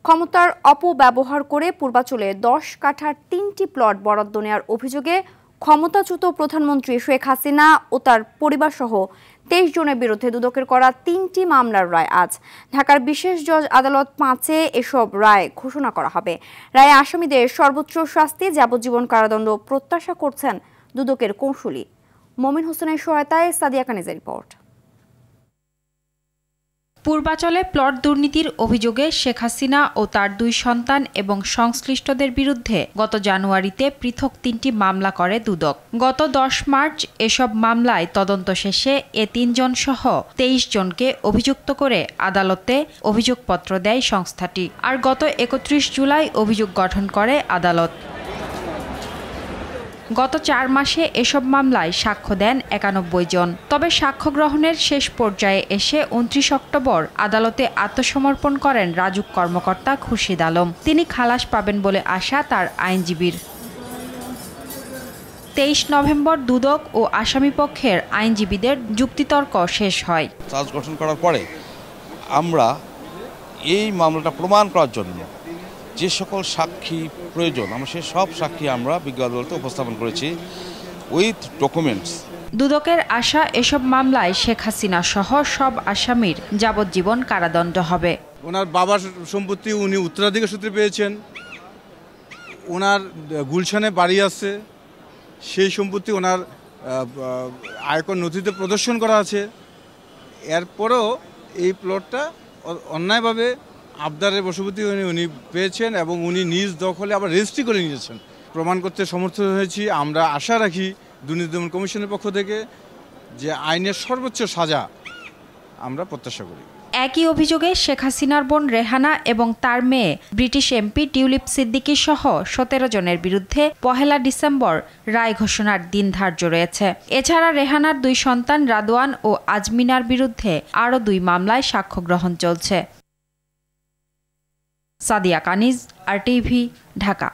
ক্ষমতার অপব্যবহার করে পূর্বাঞ্চলে 10 কাঠার 3টি প্লট বরাদ্দ নেওয়ার অভিযোগে ক্ষমতাচ্যুত প্রধানমন্ত্রী শেখ হাসিনা ও তার পরিবারসহ 23 জনের বিরুদ্ধে দুদকের করা 3টি মামলার রায় আজ ঢাকার বিশেষ জজ আদালত 5-এ এসব রায় ঘোষণা করা হবে। রায়ে আসামিদের সর্বোচ্চ শাস্তি যাবজ্জীবন কারাদণ্ড প্রত্যাশা করছেন দুদকের কৌঁসুলি। মমিন হোসেনের সহায়তায় সাদিয়া কানিজের রিপোর্ট। পূর্বাঞ্চলে প্লট দুর্নীতির অভিযোগে শেখ হাসিনা ও তার 2 সন্তান এবং সংশ্লিষ্টদের বিরুদ্ধে গত জানুয়ারিতে পৃথক 3টি মামলা করে দুদক। গত 10 মার্চ এসব মামলায় তদন্ত শেষে এ 3 জন সহ 23 জনকে অভিযুক্ত করে আদালতে অভিযোগপত্র দেয় সংস্থাটি। আর গত 31 জুলাই অভিযোগ গঠন করে আদালত। গত 4 মাসে এসব মামলায় সাক্ষ্য দেন 91 জন। তবে সাক্ষ্য গ্রহণের শেষ পর্যায়ে এসে 29 অক্টোবর আদালতে আত্মসমর্পণ করেন রাজুক কর্মকর্তা খুরশিদ আলম। তিনি খালাস পাবেন বলে আশা তার আইনজীবীর। 23 নভেম্বর দুদক ও আসামিপক্ষের আইনজীবীদের যুক্তিতর্ক শেষ হয়। চার্জ গঠন করার পরে আমরা এই মামলাটা প্রমাণ করার জন্য যে সকল সাক্ষী প্রয়োজন আমরা সেই সব সাক্ষী আমরা বিজ্ঞ আদালতে উপস্থাপন করেছি উইথ ডকুমেন্টস। দুদকের আশা এসব মামলায় শেখ হাসিনা সহ সব আসামির যাবজ্জীবন কারাদণ্ড হবে। ওনার বাবার সম্পত্তি উনি উত্তরাধিকার সূত্রে পেয়েছেন, ওনার গুলশানে বাড়ি আছে, সেই সম্পত্তি ওনার আয়কর নথিতে প্রদর্শন করা আছে। এরপরেও এই প্লটটা অন্যায়ভাবে আবদারের বশবর্তী উনি পেয়েছেন এবং উনি নিজ দখলে আবার রেজিস্ট্রি করে নিয়েছেন। প্রমাণ করতে সমর্থ হয়েছি। আমরা আশা রাখি দুর্নীতি দমন কমিশনের পক্ষ থেকে যে আইনের সর্বোচ্চ সাজা আমরা প্রত্যাশা করি। একই অভিযোগে শেখ হাসিনার বোন রেহানা এবং তার মেয়ে ব্রিটিশ এমপি টিউলিপ সিদ্দিকী সহ 17 জনের বিরুদ্ধে 1 ডিসেম্বর রায় ঘোষণার দিন ধার্য রয়েছে। এছাড়া রেহানার 2 সন্তান রাদওয়ান ও আজমিনার বিরুদ্ধে আরও 2 মামলায় সাক্ষ্য গ্রহণ চলছে। সাদিয়া কানিজ, RTV, ঢাকা।